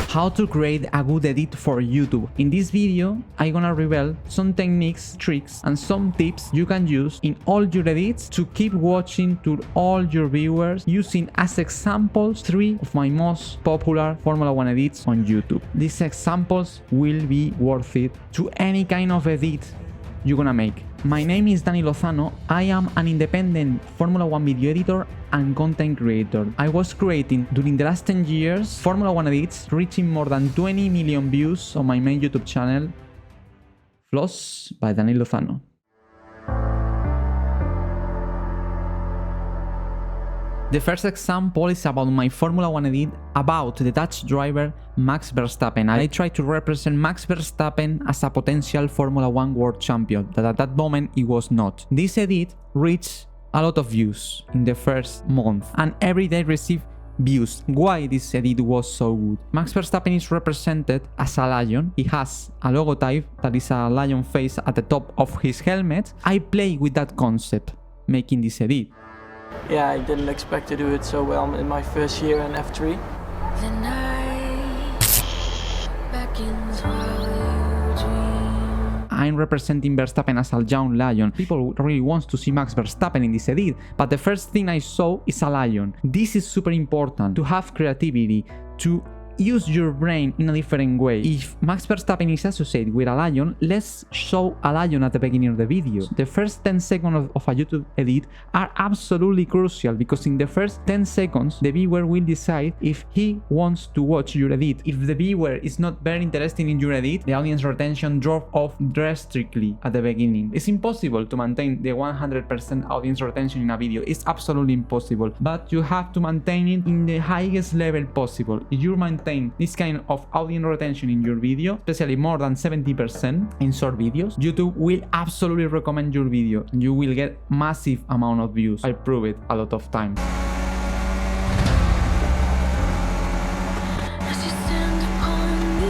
How to create a good edit for YouTube. In this video, I'm gonna reveal some techniques, tricks, and some tips you can use in all your edits to keep watching to all your viewers, using as examples 3 of my most popular Formula 1 edits on YouTube. These examples will be worth it to any kind of edit you're gonna make. My name is Dani Lozano. I am an independent Formula 1 video editor and content creator. I was creating during the last 10 years Formula 1 edits, reaching more than 20 million views on my main YouTube channel, Floss by Dani Lozano. The first example is about my Formula 1 edit about the Dutch driver Max Verstappen. I tried to represent Max Verstappen as a potential Formula 1 world champion, that at that moment he was not. This edit reached a lot of views in the first month and every day received views. Why this edit was so good? Max Verstappen is represented as a lion. He has a logotype that is a lion face at the top of his helmet. I play with that concept, making this edit. Yeah, I didn't expect to do it so well in my first year in F3. The night beckons while you dream. I'm representing Verstappen as a young lion. People really want to see Max Verstappen in this edit, but the first thing I saw is a lion. This is super important, to have creativity, to use your brain in a different way. If Max Verstappen is associated with a lion, let's show a lion at the beginning of the video. The first 10 seconds of a YouTube edit are absolutely crucial, because in the first 10 seconds the viewer will decide if he wants to watch your edit. If the viewer is not very interested in your edit, the audience retention drops off drastically at the beginning. It's impossible to maintain the 100% audience retention in a video. It's absolutely impossible, but you have to maintain it in the highest level possible. If you maintain this kind of audience retention in your video, especially more than 70% in short videos, YouTube will absolutely recommend your video. You will get massive amount of views. I prove it a lot of times. As you stand upon the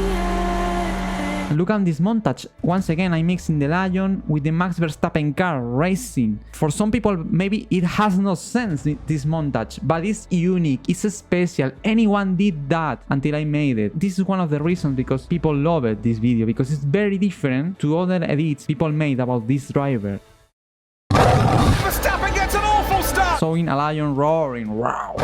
edge. Look at this montage. Once again, I'm mixing the lion with the Max Verstappen car racing. For some people, maybe it has no sense, this montage, but it's unique, it's special. Anyone did that until I made it. This is one of the reasons because people love it, this video, because it's very different to other edits people made about this driver. Verstappen gets an awful start! Showing a lion roaring, wow.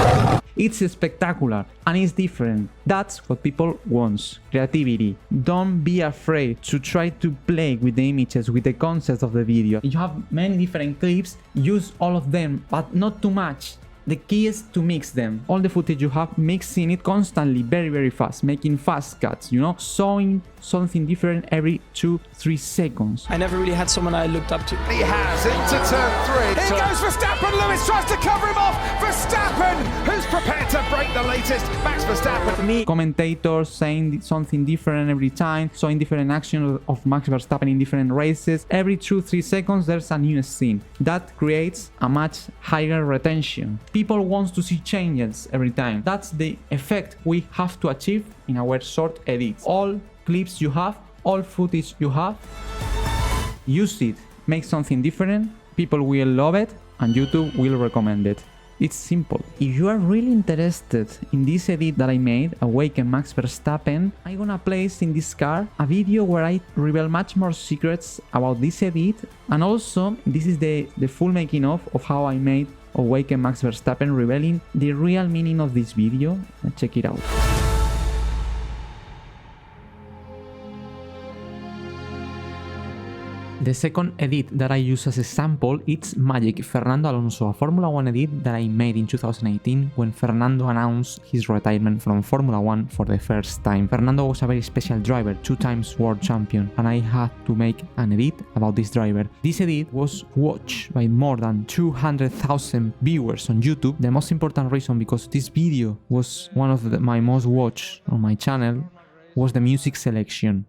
It's spectacular and it's different. That's what people want. Creativity. Don't be afraid to try to play with the images, with the concepts of the video. If you have many different clips, use all of them, but not too much. The key is to mix them. All the footage you have, mixing it constantly, very fast, making fast cuts, you know, showing something different every 2-3 seconds. I never really had someone I looked up to. He has into turn 3. Here goes Verstappen. Lewis tries to cover him off. Verstappen, who's prepared to break the latest. Max Verstappen. Commentators saying something different every time, showing different actions of Max Verstappen in different races. Every 2-3 seconds there's a new scene. That creates a much higher retention. People want to see changes every time. That's the effect we have to achieve in our short edits. All clips you have, all footage you have, use it. Make something different, people will love it, and YouTube will recommend it. It's simple. If you are really interested in this edit that I made, Awaken Max Verstappen, I'm gonna place in this card a video where I reveal much more secrets about this edit, and also this is the full making of how I made Awaken Max Verstappen, revealing the real meaning of this video. Check it out. The second edit that I use as a sample, it's Magic Fernando Alonso, a Formula 1 edit that I made in 2018 when Fernando announced his retirement from Formula 1 for the first time. Fernando was a very special driver, 2 times world champion, and I had to make an edit about this driver. This edit was watched by more than 200,000 viewers on YouTube. The most important reason because this video was one of my most watched on my channel was the music selection.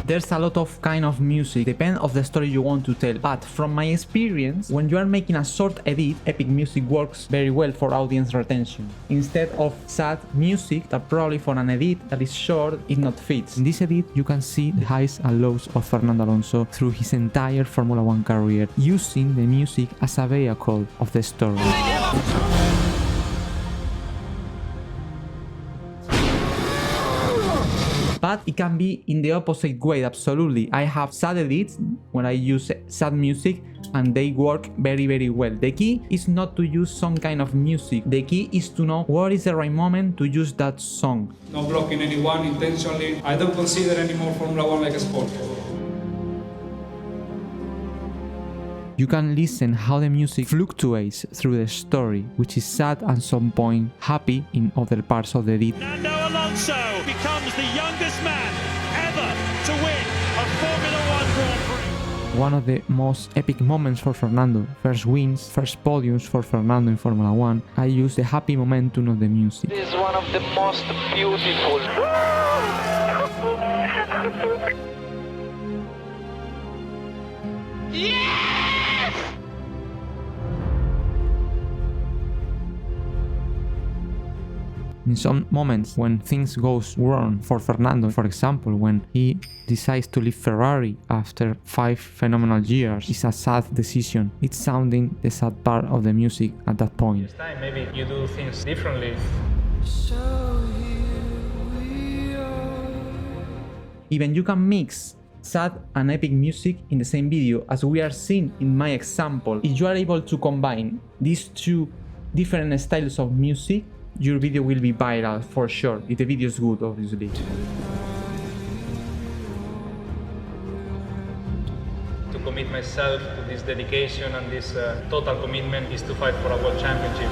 There's a lot of kind of music, depend of the story you want to tell, but from my experience, when you are making a short edit, epic music works very well for audience retention, instead of sad music that probably for an edit that is short, it not fits. In this edit, you can see the highs and lows of Fernando Alonso through his entire Formula 1 career, using the music as a vehicle of the story. But it can be in the opposite way, absolutely. I have sad edits when I use sad music and they work very, very well. The key is not to use some kind of music. The key is to know what is the right moment to use that song. No blocking anyone intentionally. I don't consider anymore Formula 1 like a sport. You can listen how the music fluctuates through the story, which is sad at some point, happy in other parts of the edit. Fernando Alonso becomes the youngest man ever to win a Formula 1 Grand Prix. One of the most epic moments for Fernando, first wins, first podiums for Fernando in Formula 1, I use the happy momentum of the music. This is one of the most beautiful. In some moments when things goes wrong for Fernando, for example, when he decides to leave Ferrari after 5 phenomenal years, it's a sad decision. It's sounding the sad part of the music at that point. Next time, maybe you do things differently. Even you can mix sad and epic music in the same video, as we are seeing in my example. If you are able to combine these two different styles of music, your video will be viral for sure, if the video is good, obviously. To commit myself to this dedication and this total commitment is to fight for a world championship.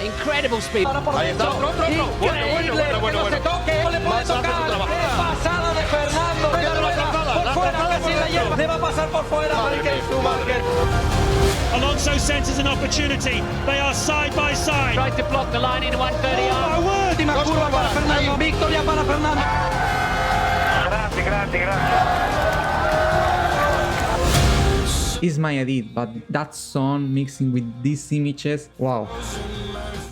Incredible speed. Ahí está, otro. Increíble, que no se toque, no le puede tocar. ¡Qué pasada de Fernando! Por fuera, casi la lleva. Le va a pasar por fuera, Márquez. Alonso senses an opportunity. They are side by side. Tries to block the line in 130 Oh my word! Última curva para Fernando. Victoria para Fernando. Grazie. It's my edit, but that song mixing with these images, wow.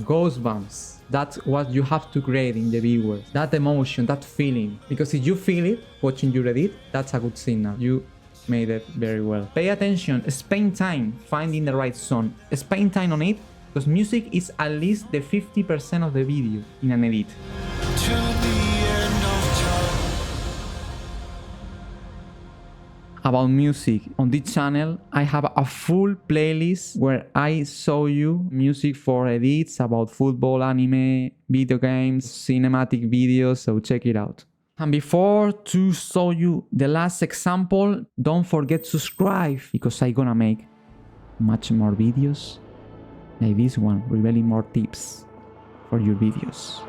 Goosebumps. That's what you have to create in the viewers. That emotion, that feeling. Because if you feel it watching your edit, that's a good signal. You made it very well. Pay attention, spend time finding the right song. Spend time on it, because music is at least the 50% of the video in an edit. About music, on this channel I have a full playlist where I show you music for edits about football, anime, video games, cinematic videos, so check it out. And before to show you the last example, don't forget to subscribe, because I'm gonna make much more videos like this one, revealing more tips for your videos.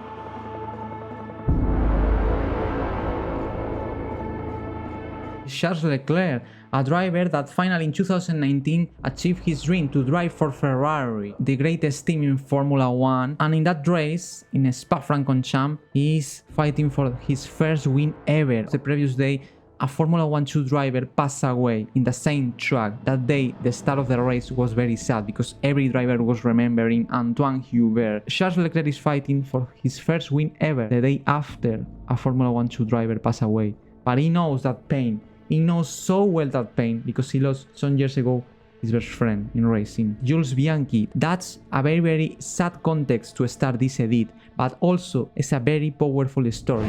Charles Leclerc, a driver that finally in 2019 achieved his dream to drive for Ferrari, the greatest team in Formula 1, and in that race, in Spa-Francorchamps, he is fighting for his first win ever. The previous day, a Formula 1 2 driver passed away in the same track. That day, the start of the race was very sad because every driver was remembering Antoine Hubert. Charles Leclerc is fighting for his first win ever the day after a Formula 1 2 driver passed away. But he knows that pain. He knows so well that pain because he lost some years ago his best friend in racing, Jules Bianchi. That's a very, very sad context to start this edit, but also it's a very powerful story.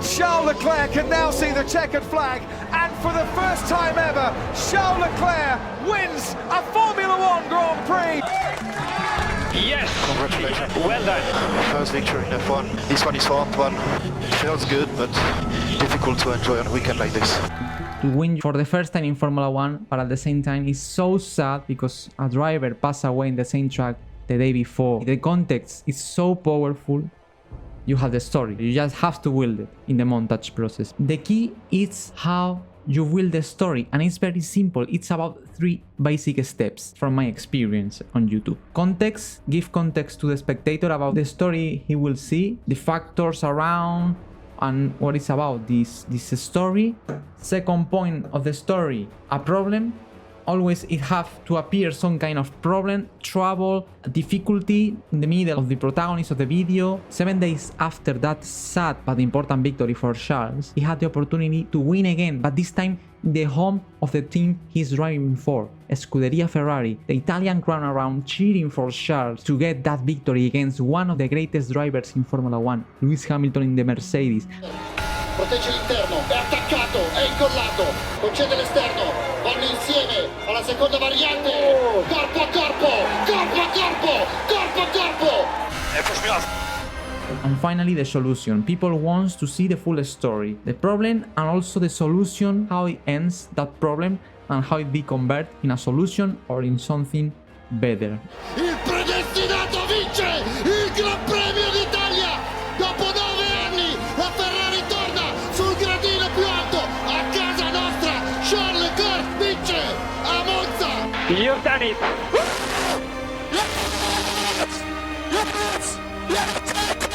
Charles Leclerc can now see the checkered flag, and for the first time ever, Charles Leclerc wins a Formula 1 Grand Prix! Yes! Congratulations. Well done. First victory in F1. This one is hard one. Feels good, but difficult to enjoy on a weekend like this. To win for the first time in Formula 1, but at the same time it's so sad because a driver passed away in the same track the day before. The context is so powerful. You have the story. You just have to build it in the montage process. The key is how you build the story, and it's very simple. It's about 3 basic steps from my experience on YouTube. Context, give context to the spectator about the story he will see, the factors around, and what it's about, this story. Second point of the story, a problem. Always it have to appear some kind of problem, trouble, difficulty in the middle of the protagonist of the video. 7 days after that sad but important victory for Charles, he had the opportunity to win again, but this time in the home of the team he's driving for, Scuderia Ferrari. The Italian crowd around cheering for Charles to get that victory against one of the greatest drivers in Formula 1, Lewis Hamilton in the Mercedes. Protegge l'interno, è attaccato, è incollato, concede l'esterno, vanno insieme alla seconda variante, corpo a corpo, corpo a corpo, corpo a corpo. And finally the solution. People want to see the full story, the problem and also the solution, how it ends that problem and how it be converted in a solution or in something better. Il predestinato vince il Gran Premio d'Italia! Dopo 9 anni la Ferrari torna sul gradino più alto, a casa nostra Charles Leclerc vince a Monza! You've done it!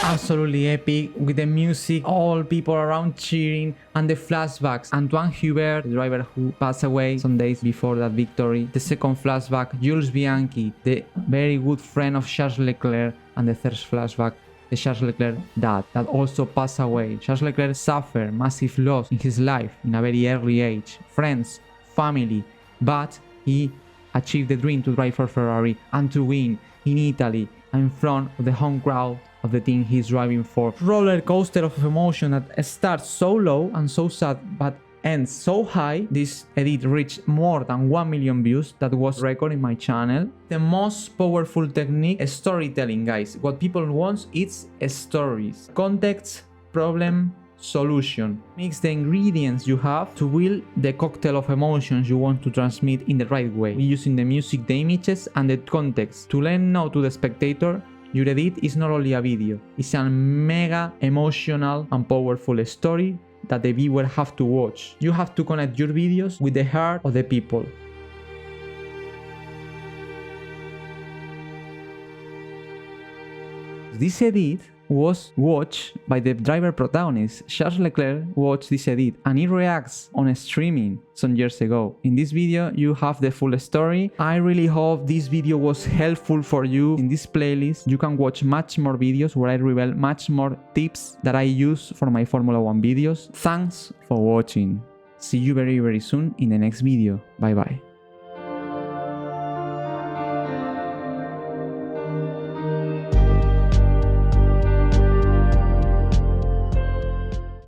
Absolutely epic, with the music, all people around cheering, and the flashbacks. Antoine Hubert, the driver who passed away some days before that victory. The second flashback, Jules Bianchi, the very good friend of Charles Leclerc. And the third flashback, the Charles Leclerc dad, that also passed away. Charles Leclerc suffered massive loss in his life in a very early age. Friends, family, but he achieved the dream to drive for Ferrari and to win in Italy in front of the home crowd of the team he's driving for. Roller coaster of emotion that starts so low and so sad but ends so high. This edit reached more than 1 million views. That was record in my channel. The most powerful technique is storytelling, guys. What people want is stories, context, problem, solution. Mix the ingredients you have to build the cocktail of emotions you want to transmit in the right way, using the music, the images and the context to let know to the spectator your edit is not only a video, it's a mega emotional and powerful story that the viewer have to watch. You have to connect your videos with the heart of the people. This edit was watched by the driver protagonist. Charles Leclerc watched this edit and he reacts on streaming some years ago. In this video you have the full story. I really hope this video was helpful for you. In this playlist you can watch much more videos where I reveal much more tips that I use for my Formula 1 videos. Thanks for watching. See you very soon in the next video. Bye bye.